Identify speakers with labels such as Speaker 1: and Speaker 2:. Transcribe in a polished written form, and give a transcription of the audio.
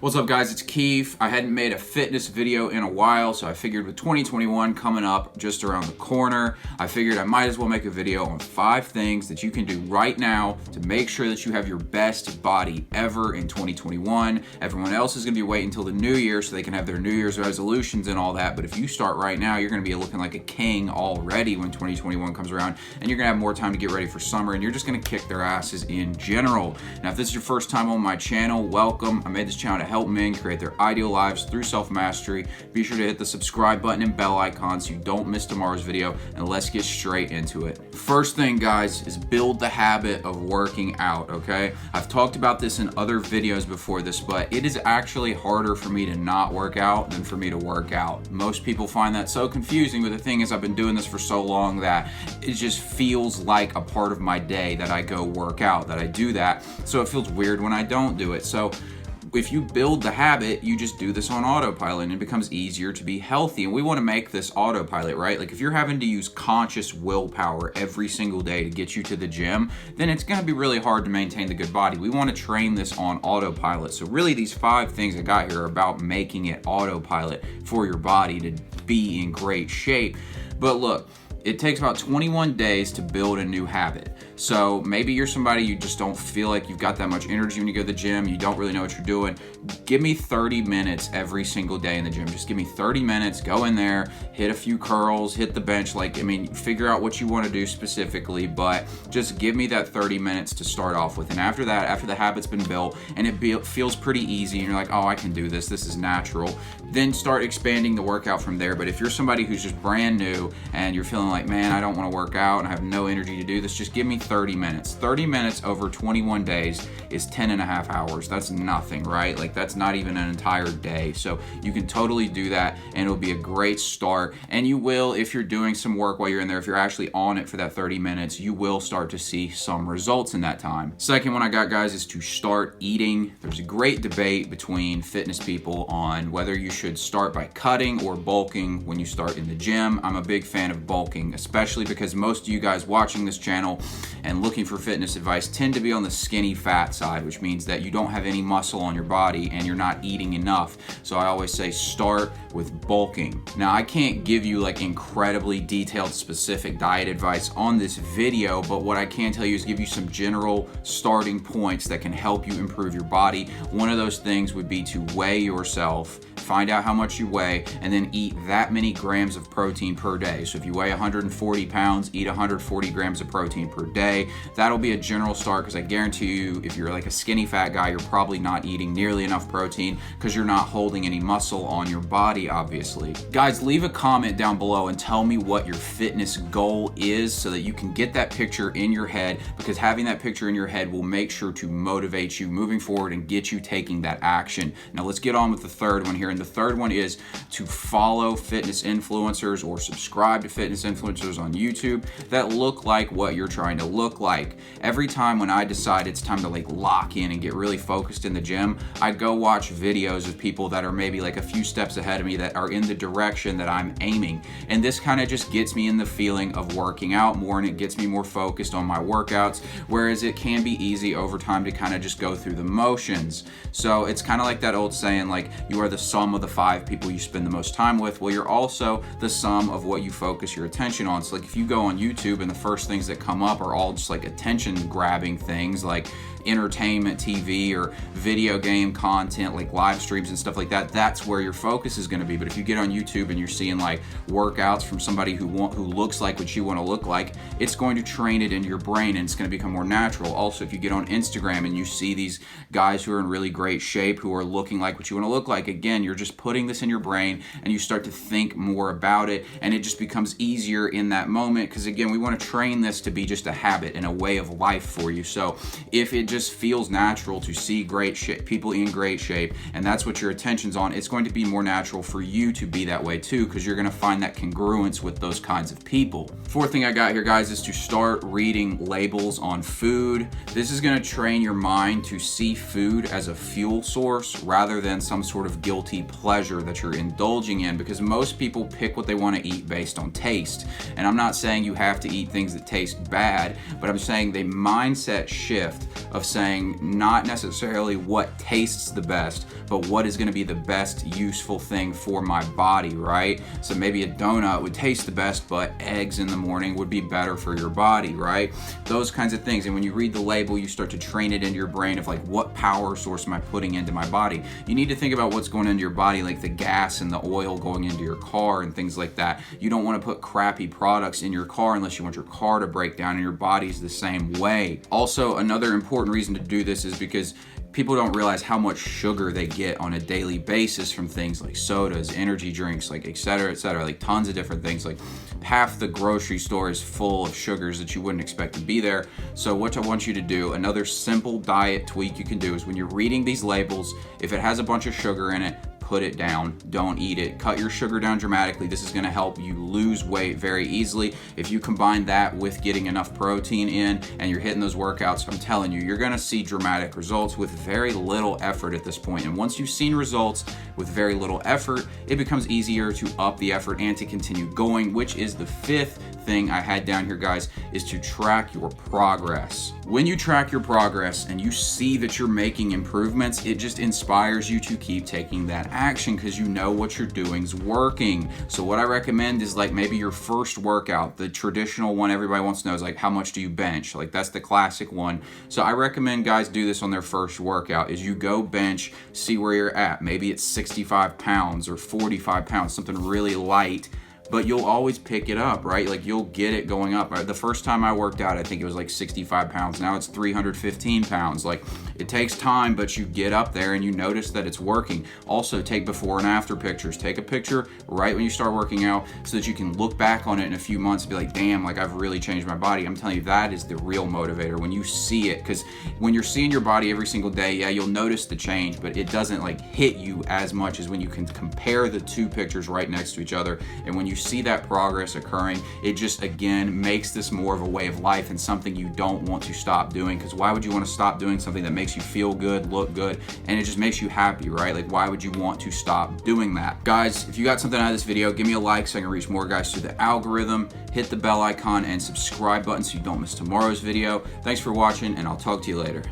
Speaker 1: What's up guys, it's Keefe. I hadn't made a fitness video in a while, so I figured with 2021 coming up just around the corner, I figured I might as well make a video on 5 things that you can do right now to make sure that you have your best body ever in 2021. Everyone else is gonna be waiting until the new year so they can have their New Year's resolutions and all that, but if you start right now, you're gonna be looking like a king already when 2021 comes around, and you're gonna have more time to get ready for summer, and you're just gonna kick their asses in general. Now, if this is your first time on my channel, welcome. I made this channel to help men create their ideal lives through self-mastery. Be sure to hit the subscribe button and bell icon so you don't miss tomorrow's video, and let's get straight into it. First thing, guys, is build the habit of working out, okay? I've talked about this in other videos before this, but it is actually harder for me to not work out than for me to work out. Most people find that so confusing, but the thing is, I've been doing this for so long that it just feels like a part of my day that I go work out, that I do that, so it feels weird when I don't do it. So if you build the habit, you just do this on autopilot and it becomes easier to be healthy. And we want to make this autopilot, right? Like if you're having to use conscious willpower every single day to get you to the gym, then it's going to be really hard to maintain the good body. We want to train this on autopilot. So really these 5 things I got here are about making it autopilot for your body to be in great shape. But look, it takes about 21 days to build a new habit. So maybe you're somebody you just don't feel like you've got that much energy when you go to the gym, you don't really know what you're doing. Give me 30 minutes every single day in the gym. Just give me 30 minutes, go in there, hit a few curls, hit the bench, figure out what you want to do specifically, but just give me that 30 minutes to start off with. And after that, after the habit's been built and it feels pretty easy and you're like, oh, I can do this, this is natural, then start expanding the workout from there. But if you're somebody who's just brand new and you're feeling like, man, I don't want to work out and I have no energy to do this, just give me 30 minutes. 30 minutes over 21 days is 10.5 hours. That's nothing, right? Like that's not even an entire day. So you can totally do that and it'll be a great start. And you will, if you're doing some work while you're in there, if you're actually on it for that 30 minutes, you will start to see some results in that time. Second one I got, guys, is to start eating. There's a great debate between fitness people on whether you should start by cutting or bulking when you start in the gym. I'm a big fan of bulking, especially because most of you guys watching this channel and looking for fitness advice tend to be on the skinny fat side, which means that you don't have any muscle on your body and you're not eating enough. So I always say start with bulking. Now, I can't give you like incredibly detailed specific diet advice on this video, but what I can tell you is give you some general starting points that can help you improve your body. One of those things would be to weigh yourself, find out how much you weigh, and then eat that many grams of protein per day. So if you weigh 140 pounds, eat 140 grams of protein per day. That'll be a general start, because I guarantee you, if you're like a skinny fat guy, you're probably not eating nearly enough protein because you're not holding any muscle on your body, obviously. Guys, leave a comment down below and tell me what your fitness goal is so that you can get that picture in your head, because having that picture in your head will make sure to motivate you moving forward and get you taking that action. Now let's get on with the third one here. And the third one is to follow fitness influencers or subscribe to fitness influencers on YouTube that look like what you're trying to look like. Every time when I decide it's time to like lock in and get really focused in the gym, I go watch videos of people that are maybe like a few steps ahead of me that are in the direction that I'm aiming. And this kind of just gets me in the feeling of working out more, and it gets me more focused on my workouts, whereas it can be easy over time to kind of just go through the motions. So it's kind of like that old saying, like, you are the sum of the 5 people you spend the most time with. Well, you're also the sum of what you focus your attention on. So like if you go on YouTube and the first things that come up are all just like attention grabbing things like entertainment TV or video game content like live streams and stuff like that, that's where your focus is going to be. But if you get on YouTube and you're seeing like workouts from somebody who looks like what you want to look like, it's going to train it into your brain and it's going to become more natural. Also, if you get on Instagram and you see these guys who are in really great shape who are looking like what you want to look like, again, you're just putting this in your brain and you start to think more about it, and it just becomes easier in that moment, because again, we want to train this to be just a habit and a way of life for you. So if it just feels natural to see great shape, people in great shape, and that's what your attention's on, it's going to be more natural for you to be that way too, because you're going to find that congruence with those kinds of people. Fourth thing I got here, guys, is to start reading labels on food. This is going to train your mind to see food as a fuel source rather than some sort of guilty pleasure that you're indulging in, because most people pick what they want to eat based on taste. And I'm not saying you have to eat things that taste bad, but I'm saying the mindset shift of of saying not necessarily what tastes the best, but what is going to be the best useful thing for my body, right? So maybe a donut would taste the best, but eggs in the morning would be better for your body, right? Those kinds of things. And when you read the label, you start to train it into your brain of like, what power source am I putting into my body? You need to think about what's going into your body, like the gas and the oil going into your car and things like that. You don't want to put crappy products in your car unless you want your car to break down, and your body's the same way. Also, another important reason to do this is because people don't realize how much sugar they get on a daily basis from things like sodas, energy drinks, like et cetera, like tons of different things. Like half the grocery store is full of sugars that you wouldn't expect to be there. So what I want you to do, another simple diet tweak you can do, is when you're reading these labels, if it has a bunch of sugar in it, put it down. Don't eat it. Cut your sugar down dramatically. This is going to help you lose weight very easily. If you combine that with getting enough protein in and you're hitting those workouts, I'm telling you, you're going to see dramatic results with very little effort at this point. And once you've seen results with very little effort, it becomes easier to up the effort and to continue going, which is the fifth thing I had down here, guys, is to track your progress. When you track your progress and you see that you're making improvements, it just inspires you to keep taking that action because you know what you're doing's working. So what I recommend is like maybe your first workout, the traditional one everybody wants to know is like, how much do you bench? Like that's the classic one. So I recommend guys do this on their first workout, is you go bench, see where you're at. Maybe it's 65 pounds or 45 pounds, something really light, but you'll always pick it up, right? Like you'll get it going up. The first time I worked out, I think it was like 65 pounds. Now it's 315 pounds. Like it takes time, but you get up there and you notice that it's working. Also take before and after pictures. Take a picture right when you start working out so that you can look back on it in a few months and be like, damn, like I've really changed my body. I'm telling you, that is the real motivator when you see it. Because when you're seeing your body every single day, yeah, you'll notice the change, but it doesn't like hit you as much as when you can compare the two pictures right next to each other. And when you see that progress occurring, it just again makes this more of a way of life and something you don't want to stop doing. Because why would you want to stop doing something that makes you feel good, look good, and it just makes you happy, right? Like why would you want to stop doing that? Guys, if you got something out of this video, give me a like so I can reach more guys through the algorithm. Hit the bell icon and subscribe button so you don't miss tomorrow's video. Thanks for watching, and I'll talk to you later.